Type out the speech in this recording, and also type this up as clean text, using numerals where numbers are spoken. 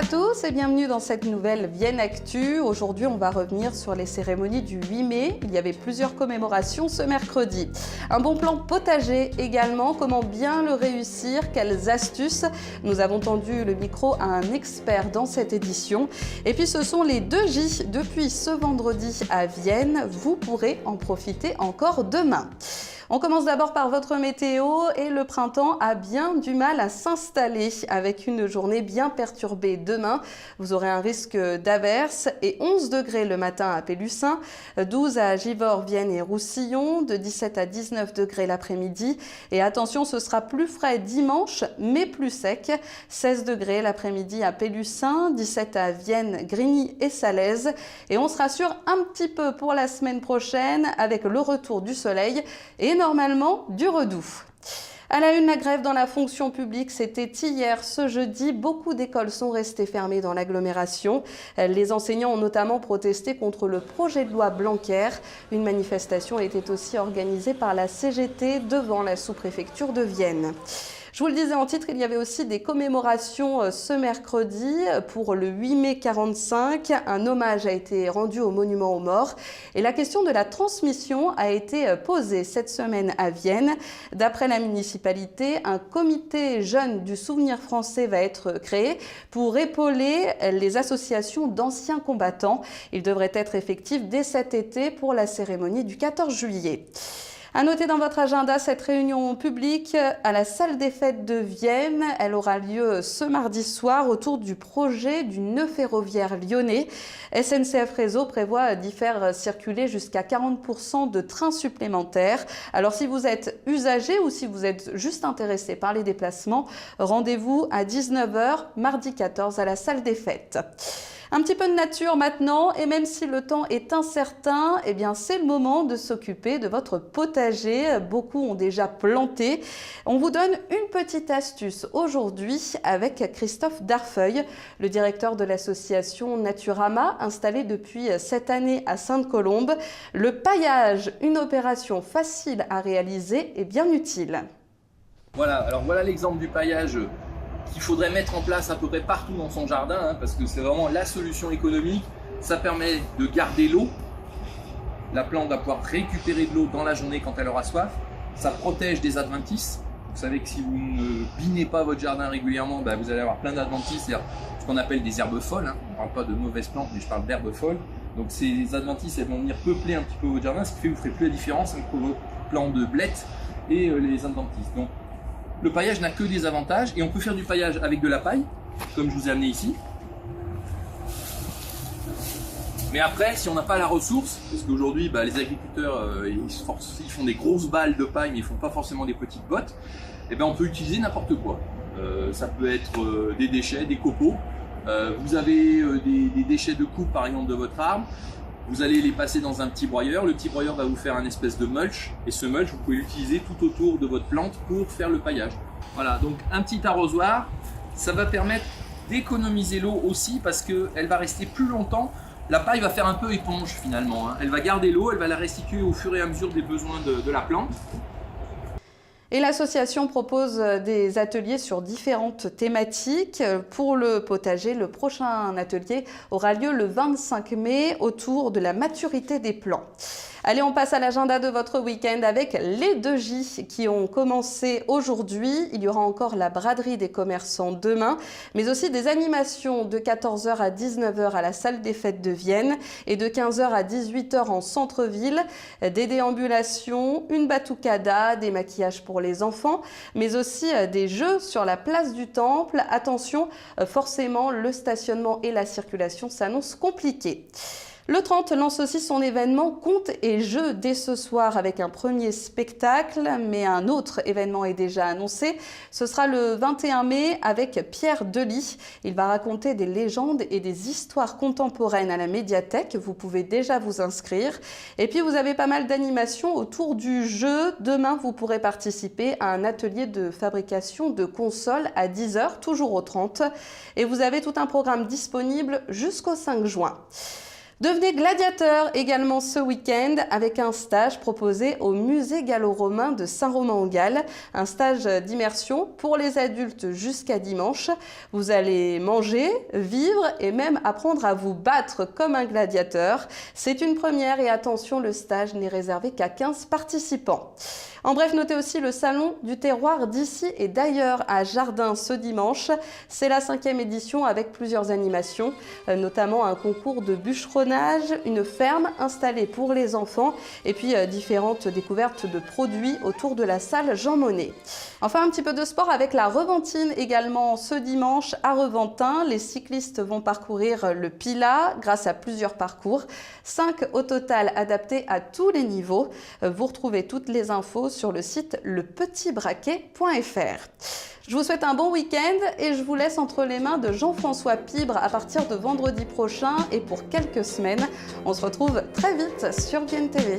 à tous et bienvenue dans cette nouvelle Vienne Actu. Aujourd'hui, on va revenir sur les cérémonies du 8 mai. Il y avait plusieurs commémorations ce mercredi. Un bon plan potager également. Comment bien le réussir? Quelles astuces? Nous avons tendu le micro à un expert dans cette édition. Et puis, ce sont les 2J depuis ce vendredi à Vienne. Vous pourrez en profiter encore demain. On commence d'abord par votre météo et le printemps a bien du mal à s'installer avec une journée bien perturbée demain. Vous aurez un risque d'averse et 11 degrés le matin à Pélussin, 12 à Givors, Vienne et Roussillon, de 17 à 19 degrés l'après-midi. Et attention, ce sera plus frais dimanche mais plus sec, 16 degrés l'après-midi à Pélussin, 17 à Vienne, Grigny et Salaise. Et on se rassure un petit peu pour la semaine prochaine avec le retour du soleil et normalement du redoux. À la une, la grève dans la fonction publique, c'était hier, ce jeudi. Beaucoup d'écoles sont restées fermées dans l'agglomération. Les enseignants ont notamment protesté contre le projet de loi Blanquer. Une manifestation était aussi organisée par la CGT devant la sous-préfecture de Vienne. Je vous le disais en titre, il y avait aussi des commémorations ce mercredi pour le 8 mai 45. Un hommage a été rendu au monument aux morts et la question de la transmission a été posée cette semaine à Vienne. D'après la municipalité, un comité jeune du souvenir français va être créé pour épauler les associations d'anciens combattants. Il devrait être effectif dès cet été pour la cérémonie du 14 juillet. À noter dans votre agenda cette réunion publique à la salle des fêtes de Vienne. Elle aura lieu ce mardi soir autour du projet du nœud ferroviaire lyonnais. SNCF Réseau prévoit d'y faire circuler jusqu'à 40% de trains supplémentaires. Alors si vous êtes usager ou si vous êtes juste intéressé par les déplacements, rendez-vous à 19 h mardi 14 à la salle des fêtes. Un petit peu de nature maintenant, et même si le temps est incertain, eh bien c'est le moment de s'occuper de votre potager. Beaucoup ont déjà planté. On vous donne une petite astuce aujourd'hui avec Christophe Darfeuille, le directeur de l'association Naturama, installée depuis cette année à Sainte-Colombe. Le paillage, une opération facile à réaliser et bien utile. Voilà l'exemple du paillage qu'il faudrait mettre en place à peu près partout dans son jardin, parce que c'est vraiment la solution économique. Ça permet de garder l'eau. La plante va pouvoir récupérer de l'eau dans la journée quand elle aura soif. Ça protège des adventices. Vous savez que si vous ne binez pas votre jardin régulièrement, vous allez avoir plein d'adventices, c'est-à-dire ce qu'on appelle des herbes folles. On ne parle pas de mauvaises plantes, mais je parle d'herbes folles. Donc ces adventices, elles vont venir peupler un petit peu votre jardin, ce qui fait que vous ne ferez plus la différence entre vos plants de blettes et les adventices. Donc, le paillage n'a que des avantages et on peut faire du paillage avec de la paille, comme je vous ai amené ici. Mais après, si on n'a pas la ressource, parce qu'aujourd'hui les agriculteurs ils font des grosses balles de paille mais ils ne font pas forcément des petites bottes, on peut utiliser n'importe quoi. Ça peut être des déchets, des copeaux. Vous avez des déchets de coupe par exemple de votre arbre. Vous allez les passer dans un petit broyeur. Le petit broyeur va vous faire un espèce de mulch. Et ce mulch, vous pouvez l'utiliser tout autour de votre plante pour faire le paillage. Voilà, donc un petit arrosoir, ça va permettre d'économiser l'eau aussi parce qu'elle va rester plus longtemps. La paille va faire un peu éponge finalement. Elle va garder l'eau, elle va la restituer au fur et à mesure des besoins de la plante. Et l'association propose des ateliers sur différentes thématiques. Pour le potager, le prochain atelier aura lieu le 25 mai autour de la maturité des plants. Allez, on passe à l'agenda de votre week-end avec les 2J qui ont commencé aujourd'hui. Il y aura encore la braderie des commerçants demain, mais aussi des animations de 14 h à 19 h à la salle des fêtes de Vienne et de 15 h à 18 h en centre-ville. Des déambulations, une batucada, des maquillages pour les enfants, mais aussi des jeux sur la place du Temple. Attention, forcément, le stationnement et la circulation s'annoncent compliqués. Le 30 lance aussi son événement Contes et Jeux dès ce soir avec un premier spectacle, mais un autre événement est déjà annoncé. Ce sera le 21 mai avec Pierre Delis. Il va raconter des légendes et des histoires contemporaines à la médiathèque. Vous pouvez déjà vous inscrire. Et puis vous avez pas mal d'animations autour du jeu. Demain, vous pourrez participer à un atelier de fabrication de consoles à 10 h, toujours au 30. Et vous avez tout un programme disponible jusqu'au 5 juin. Devenez gladiateur également ce week-end avec un stage proposé au musée gallo-romain de Saint-Romain-en-Galles. Un stage d'immersion pour les adultes jusqu'à dimanche. Vous allez manger, vivre et même apprendre à vous battre comme un gladiateur. C'est une première et attention, le stage n'est réservé qu'à 15 participants. En bref, notez aussi le salon du terroir d'ici et d'ailleurs à Jardin ce dimanche. C'est la 5e édition avec plusieurs animations, notamment un concours de bûcheronnage, une ferme installée pour les enfants et puis différentes découvertes de produits autour de la salle Jean Monnet. Enfin, un petit peu de sport avec la Reventine également ce dimanche à Reventin. Les cyclistes vont parcourir le Pilat grâce à plusieurs parcours, 5 au total adaptés à tous les niveaux. Vous retrouvez toutes les infos sur le site lepetitbraquet.fr. Je vous souhaite un bon week-end et je vous laisse entre les mains de Jean-François Pibre à partir de vendredi prochain et pour quelques semaines. On se retrouve très vite sur Vienne TV.